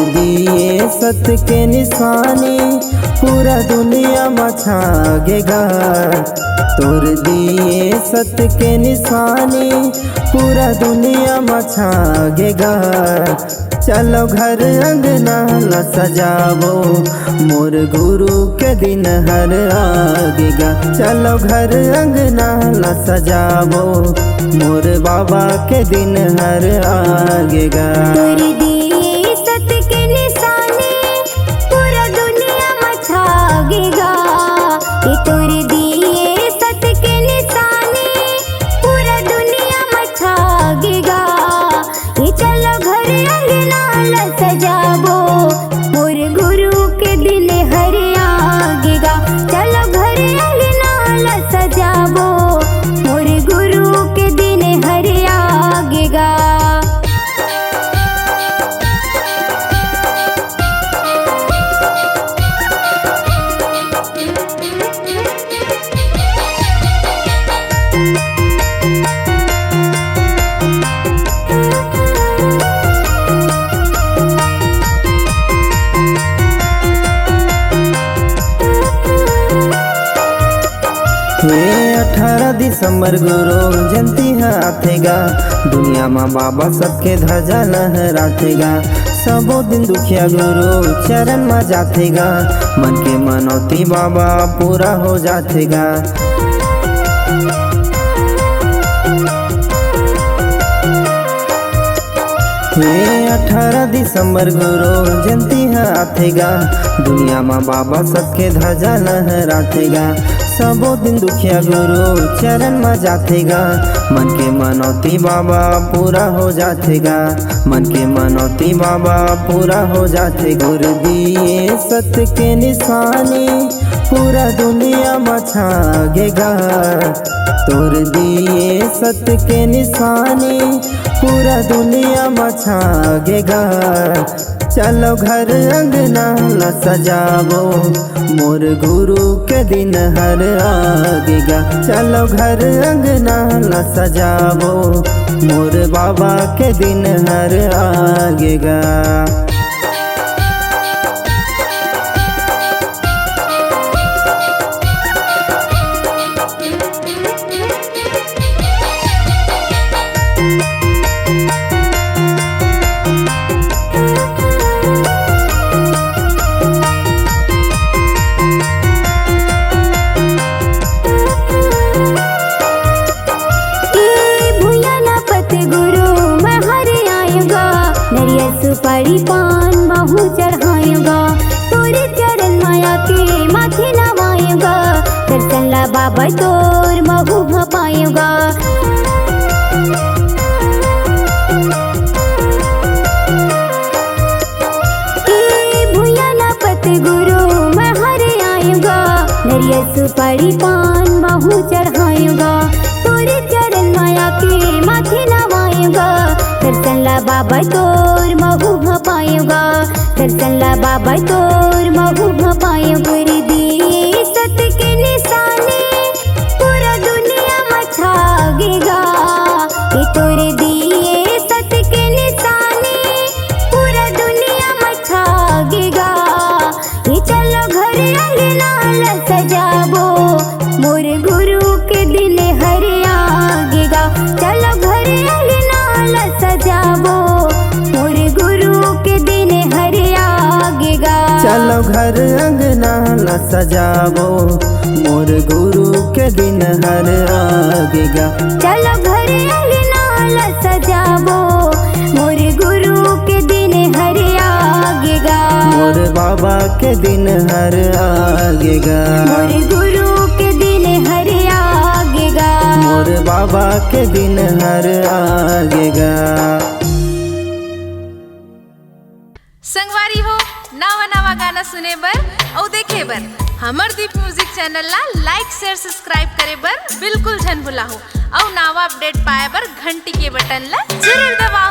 दिए सत्य के निशानी पूरा दुनिया मचागेगा। तोड़ दिए सत्य के निशानी पूरा दुनिया मचागेगा। चलो घर अंगना ला सजावो मोर गुरु के दिन हर आगेगा। चलो घर अंगना ला सजावो मोर बाबा के दिन हर आगेगा। तोड़ दिए सत्य के निशानी पूरा दुनिया मचागेगा। ये तोड़ दिए सत्य के निशानी पूरा दुनिया मचागेगा। ये चलो घर अंगना ला सजावो मोर गुरु के दिन हर आगेगा। चलो घर अंगना ला सजावो मोर गुरु के दिन हर आगेगा। ये 18 दिसंबर गुरु जयंती आथेगा। दुनिया में बाबा सबके ध्वजा लहराथेगा। सबो दिन दुखिया गुरु चरण में जाथेगा। मन के मनौती बाबा पूरा हो जाथेगा। ये 18 दिसंबर गुरु जयंती आथेगा। दुनिया में बाबा सबके ध्वजा लहराथेगा। सबो दिन दुखिया गुरु चरण में जाथेगा। मन के मनौती बाबा पूरा हो जाथेगा। मन के मनौती बाबा पूरा हो जाथे। गुरु दिए सत्य के निशानी पूरा दुनिया मचागेगा। तोड़ दिए सत्य के निशानी पूरा दुनिया मचागेगा। चलो घर अंगना ला सजावो मोर गुरु के दिन हर आगेगा। चलो घर अंगना ला सजावो मोर बाबा के दिन हर आगेगा। सुपारी पान बहु चढ़ाएगा। तोरे चरण माया के माथे नवाएगा। दर्शन ला बाबा तोर महू भपाएगा। भूया ना पत गुरु मैं हरे आएगा। नरिया सुपारी पान बहु चढ़ाएगा। तोरे चरण माया के माथे नवाएगा। दर्शन ला बाबा तोर महू भपाएगा। दर्शन ला बाबा तोर महू भपाएगा। गुरु दिए सत्य के निशानी पूरा दुनिया मचागेगा। ये तोरे दिए सत्य के निशानी पूरा दुनिया मचागेगा। ये चलो घर अंगना ला सजावो मोर गुरु के दिन हर आगेगा। चलो घर अंगना ला सजावो मोर गुरु के दिन हर आगेगा। चलो घर अंगना ला सजावो मोर गुरु के दिन हर आगेगा। चलो घर अंगना ला सजावो मोर गुरु के दिन हर आगेगा। मोर बाबा के दिन हर आगेगा। मोर गुरु के दिन हर आगेगा। मोर बाबा के दिन हर आगेगा। संगवारी हो नवा नवा गाना सुने बर और देखे बर हमर दीप म्यूजिक चैनल ला लाइक शेयर सब्सक्राइब करे बर बिल्कुल झन भुला हो। और नवा अपडेट पाए बर घंटी के बटन ला जरूर दबा।